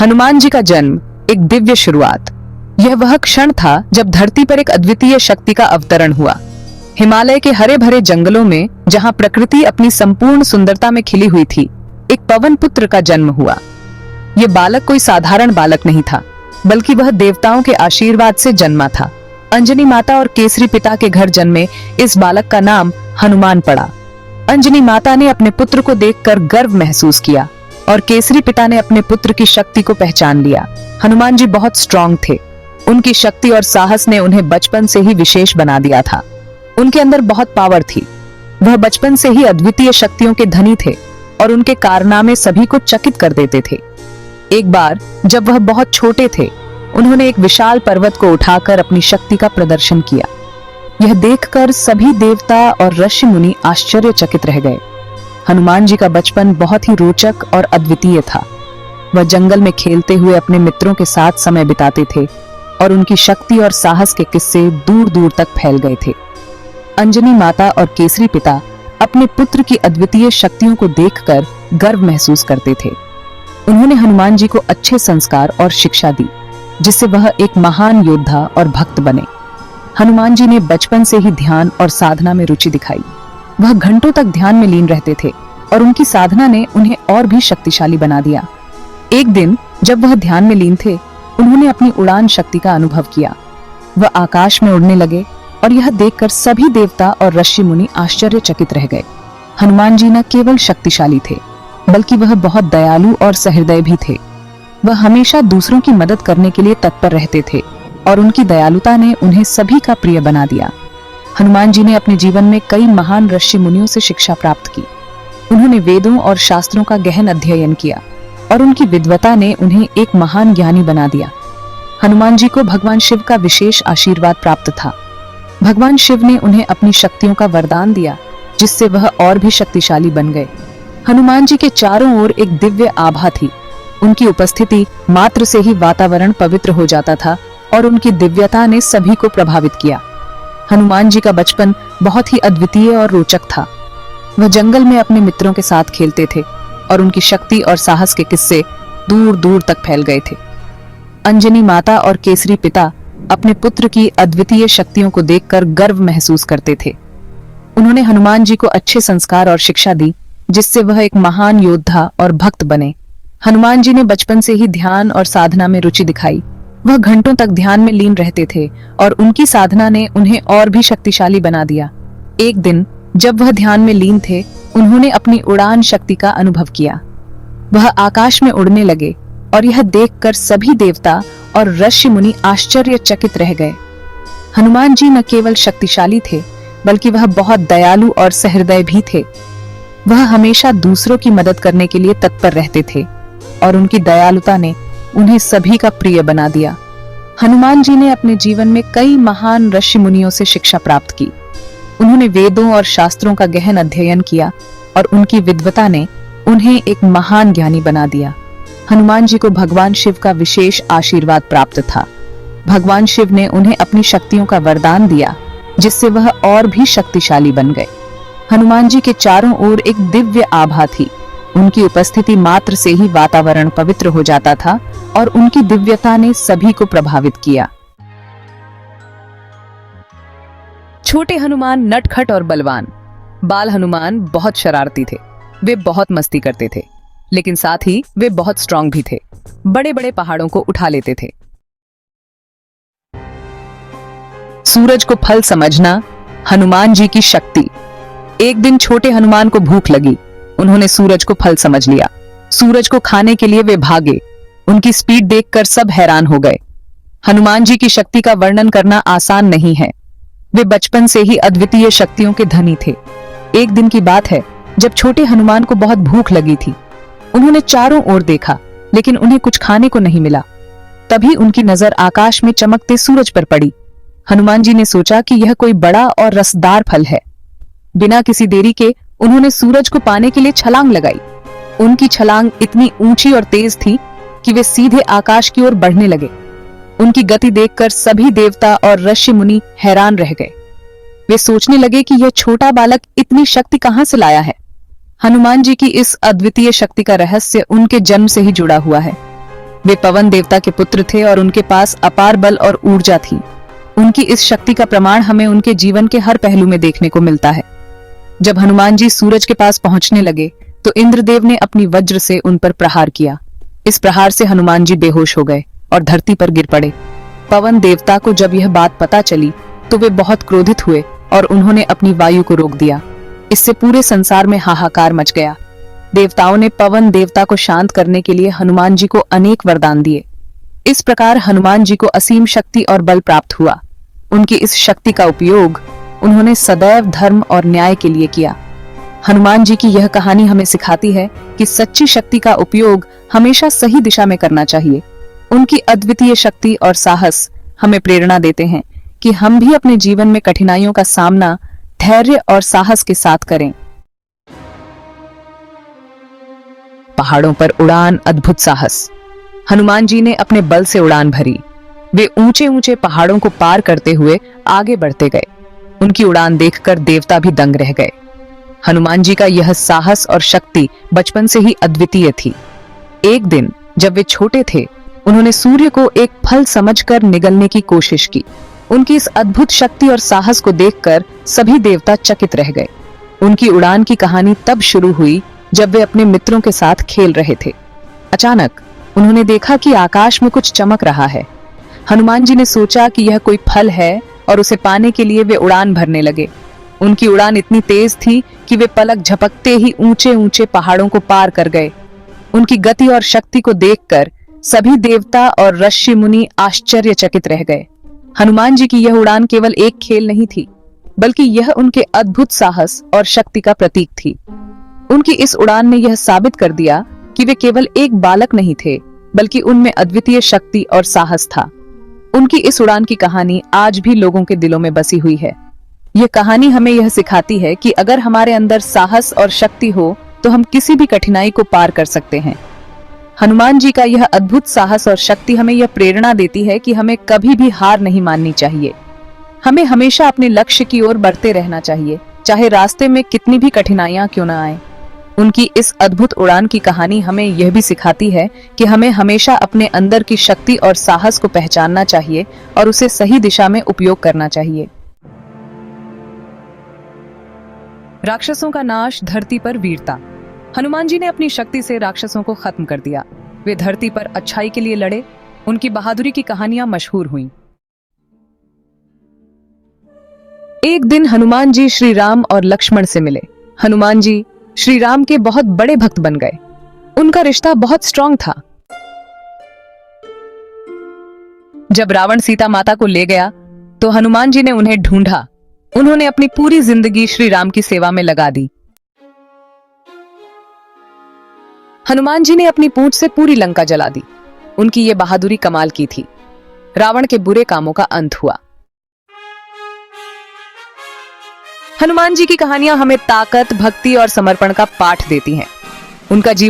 हनुमान जी का जन्म एक दिव्य शुरुआत। यह वह क्षण था जब धरती पर एक अद्वितीय शक्ति का अवतरण हुआ। हिमालय के हरे भरे जंगलों में, जहां प्रकृति अपनी संपूर्ण सुंदरता में खिली हुई थी, एक पवन पुत्र का जन्म हुआ। यह बालक कोई साधारण बालक नहीं था, बल्कि वह देवताओं के आशीर्वाद से जन्मा था। अंजनी माता और केसरी पिता के घर जन्मे इस बालक का नाम हनुमान पड़ा। अंजनी माता ने अपने पुत्र को देखकर गर्व महसूस किया और केसरी पिता ने अपने पुत्र की शक्ति को पहचान लिया। हनुमान जी बहुत स्ट्रांग थे। उनकी शक्ति और साहस ने उन्हें बचपन से ही विशेष बना दिया था। उनके अंदर बहुत पावर थी। वह बचपन से ही अद्वितीय शक्तियों के धनी थे और उनके कारनामे सभी को चकित कर देते थे। एक बार जब वह बहुत छोटे थे, उन्होंने एक विशाल पर्वत को उठाकर अपनी शक्ति का प्रदर्शन किया। यह देखकर सभी देवता और ऋषि मुनि आश्चर्यचकित रह गए। हनुमान जी का बचपन बहुत ही रोचक और अद्वितीय था। वह जंगल में खेलते हुए अपने मित्रों के साथ समय बिताते थे और उनकी शक्ति और साहस के किस्से दूर दूर तक फैल गए थे। अंजनी माता और केसरी पिता अपने पुत्र की अद्वितीय शक्तियों को देखकर गर्व महसूस करते थे। उन्होंने हनुमान जी को अच्छे संस्कार और शिक्षा दी, जिससे वह एक महान योद्धा और भक्त बने। हनुमान जी ने बचपन से ही ध्यान और साधना में रुचि दिखाई। वह घंटों तक ध्यान में लीन रहते थे और उनकी साधना ने उन्हें और भी शक्तिशाली बना दिया। एक दिन जब वह ध्यान में लीन थे, उन्होंने अपनी उड़ान शक्ति का अनुभव किया। वह आकाश में उड़ने लगे और यह देखकर सभी देवता और ऋषि मुनि आश्चर्यचकित रह गए। हनुमान जी न केवल शक्तिशाली थे, बल्कि वह बहुत दयालु और सहृदय भी थे। वह हमेशा दूसरों की मदद करने के लिए तत्पर रहते थे और उनकी दयालुता ने उन्हें सभी का प्रिय बना दिया। हनुमान जी ने अपने जीवन में कई महान ऋषि मुनियों से शिक्षा प्राप्त की। उन्होंने वेदों और शास्त्रों का गहन अध्ययन किया और उनकी विद्वता ने उन्हें एक महान ज्ञानी बना दिया। हनुमान जी को भगवान शिव का विशेष आशीर्वाद प्राप्त था। भगवान शिव ने उन्हें अपनी शक्तियों का वरदान दिया, जिससे वह और भी शक्तिशाली बन गए। हनुमान जी के चारों ओर एक दिव्य आभा थी। उनकी उपस्थिति मात्र से ही वातावरण पवित्र हो जाता था और उनकी दिव्यता ने सभी को प्रभावित किया। हनुमान जी का बचपन बहुत ही अद्वितीय और रोचक था। वह जंगल में अपने मित्रों के साथ खेलते थे और उनकी शक्ति और साहस के किस्से दूर दूर तक फैल गए थे। अंजनी माता और केसरी पिता अपने पुत्र की अद्वितीय शक्तियों को देखकर गर्व महसूस करते थे। उन्होंने हनुमान जी को अच्छे संस्कार और शिक्षा दी, जिससे वह एक महान योद्धा और भक्त बने। हनुमान जी ने बचपन से ही ध्यान और साधना में रुचि दिखाई। वह घंटों तक ध्यान में लीन रहते थे और उनकी साधना ने उन्हें और भी शक्तिशाली बना दिया। एक दिन जब वह ध्यान में लीन थे, उन्होंने अपनी उड़ान शक्ति का अनुभव किया। वह आकाश में उड़ने लगे और यह देखकर सभी देवता और ऋषि मुनि आश्चर्यचकित रह गए। हनुमान जी न केवल शक्तिशाली थे, बल्कि वह बहुत दयालु और सहृदय भी थे। वह हमेशा दूसरों की मदद करने के लिए तत्पर रहते थे और उनकी दयालुता ने उन्हें सभी का प्रिय बना दिया। हनुमान जी ने अपने जीवन में कई महान ऋषि मुनियों से शिक्षा प्राप्त की। उन्होंने वेदों और शास्त्रों का गहन अध्ययन किया और उनकी विद्वता ने उन्हें एक महान ज्ञानी बना दिया। हनुमान जी को भगवान शिव का विशेष आशीर्वाद प्राप्त था। भगवान शिव ने उन्हें अपनी शक्तियों का वरदान दिया, जिससे वह और भी शक्तिशाली बन गए। हनुमान जी के चारों ओर एक दिव्य आभा थी। उनकी उपस्थिति मात्र से ही वातावरण पवित्र हो जाता था और उनकी दिव्यता ने सभी को प्रभावित किया। छोटे हनुमान नटखट और बलवान। बाल हनुमान बहुत शरारती थे। वे बहुत मस्ती करते थे, लेकिन साथ ही वे बहुत स्ट्रांग भी थे। बड़े बड़े पहाड़ों को उठा लेते थे। सूरज को फल समझना, हनुमान जी की शक्ति। एक दिन छोटे हनुमान को भूख लगी। उन्होंने सूरज को फल समझ लिया। सूरज को खाने के लिए वे भागे। उनकी स्पीड देखकर सब हैरान हो गए। हनुमान जी की शक्ति का वर्णन करना आसान नहीं है। वे बचपन से ही अद्वितीय शक्तियों के धनी थे। एक दिन की बात है, जब छोटे हनुमान को बहुत भूख लगी थी। उन्होंने चारों ओर देखा, लेकिन उन्हें कुछ खाने को नहीं मिला। तभी उनकी नजर आकाश में चमकते सूरज पर पड़ी। हनुमान जी ने सोचा कि यह कोई बड़ा और रसदार फल है। बिना किसी देरी के उन्होंने सूरज को पाने के लिए छलांग लगाई। उनकी छलांग इतनी ऊंची और तेज थी कि वे सीधे आकाश की ओर बढ़ने लगे। उनकी गति देखकर सभी देवता और ऋषि मुनि हैरान रह गए। वे सोचने लगे कि यह छोटा बालक इतनी शक्ति कहां से लाया है। हनुमान जी की इस अद्वितीय शक्ति का रहस्य उनके जन्म से ही जुड़ा हुआ है। वे पवन देवता के पुत्र थे और उनके पास अपार बल और ऊर्जा थी। उनकी इस शक्ति का प्रमाण हमें उनके जीवन के हर पहलू में देखने को मिलता है। जब हनुमान जी सूरज के पास पहुंचने लगे तो इंद्रदेव ने अपनी वज्र से उन पर प्रहार किया। इस प्रहार से हनुमान जी बेहोश हो गए और धरती पर गिर पड़े। पवन देवता को जब यह बात पता चली तो वे बहुत क्रोधित हुए और उन्होंने अपनी वायु को रोक दिया। इससे पूरे संसार में हाहाकार मच गया। देवताओं ने पवन देवता को शांत करने के लिए हनुमान जी को अनेक वरदान दिए। इस प्रकार हनुमान जी को असीम शक्ति और बल प्राप्त हुआ। उनकी इस शक्ति का उपयोग उन्होंने सदैव धर्म और न्याय के लिए किया। हनुमान जी की यह कहानी हमें सिखाती है कि सच्ची शक्ति का उपयोग हमेशा सही दिशा में करना चाहिए। उनकी अद्वितीय शक्ति और साहस हमें प्रेरणा देते हैं कि हम भी अपने जीवन में कठिनाइयों का सामना धैर्य और साहस के साथ करें। पहाड़ों पर उड़ान, अद्भुत साहस। हनुमान जी ने अपने बल से उड़ान भरी। वे ऊंचे ऊंचे पहाड़ों को पार करते हुए आगे बढ़ते गए। उनकी उड़ान देखकर देवता भी दंग रह गए। हनुमान जी का यह साहस और शक्ति बचपन से ही अद्वितीय थी। एक दिन जब वे छोटे थे, उन्होंने सूर्य को एक फल समझकर निगलने की कोशिश की। उनकी इस अद्भुत शक्ति और साहस को देखकर सभी देवता चकित रह गए। उनकी उड़ान की कहानी तब शुरू हुई जब वे अपने मित्रों के साथ खेल रहे थे। अचानक उन्होंने देखा कि आकाश में कुछ चमक रहा है। हनुमान जी ने सोचा कि यह कोई फल है और उसे पाने के लिए वे उड़ान भरने लगे। उनकी उड़ान इतनी तेज थी कि वे पलक झपकते ही ऊंचे ऊंचे पहाड़ों को पार कर गए। उनकी गति और शक्ति को देखकर सभी देवता और ऋषि मुनि आश्चर्यचकित रह गए। हनुमान जी की यह उड़ान केवल एक खेल नहीं थी, बल्कि यह उनके अद्भुत साहस और शक्ति का प्रतीक थी। उनकी इस उड़ान ने यह साबित कर दिया कि वे केवल एक बालक नहीं थे, बल्कि उनमें अद्वितीय शक्ति और साहस था। उनकी इस उड़ान की कहानी आज भी लोगों के दिलों में बसी हुई है। यह कहानी हमें यह सिखाती है कि अगर हमारे अंदर साहस और शक्ति हो तो हम किसी भी कठिनाई को पार कर सकते हैं। हनुमान जी का यह अद्भुत साहस और शक्ति हमें यह प्रेरणा देती है कि हमें कभी भी हार नहीं माननी चाहिए। हमें हमेशा अपने लक्ष्य की ओर बढ़ते रहना चाहिए, चाहे रास्ते में कितनी भी कठिनाइयां क्यों न आए। उनकी इस अद्भुत उड़ान की कहानी हमें यह भी सिखाती है कि हमें हमेशा अपने अंदर की शक्ति और साहस को पहचानना चाहिए और उसे सही दिशा में उपयोग करना चाहिए। राक्षसों का नाश, धरती पर वीरता। हनुमान जी ने अपनी शक्ति से राक्षसों को खत्म कर दिया। वे धरती पर अच्छाई के लिए लड़े। उनकी बहादुरी की कहानियां मशहूर हुईं। एक दिन हनुमान जी श्री राम और लक्ष्मण से मिले। हनुमान जी श्री राम के बहुत बड़े भक्त बन गए। उनका रिश्ता बहुत स्ट्रांग था। जब रावण सीता माता को ले गया तो हनुमान जी ने उन्हें ढूंढा। उन्होंने अपनी पूरी जिंदगी श्री राम की सेवा में लगा दी। हनुमान जी ने अपनी पूंछ से पूरी लंका जला दी। उनकी ये बहादुरी कमाल की थी। रावण के बुरे कामों का अंत हुआ। हनुमान जी की कहानियां हमें ताकत, भक्ति और समर्पण का पाठ देती हैं। उनका जीवन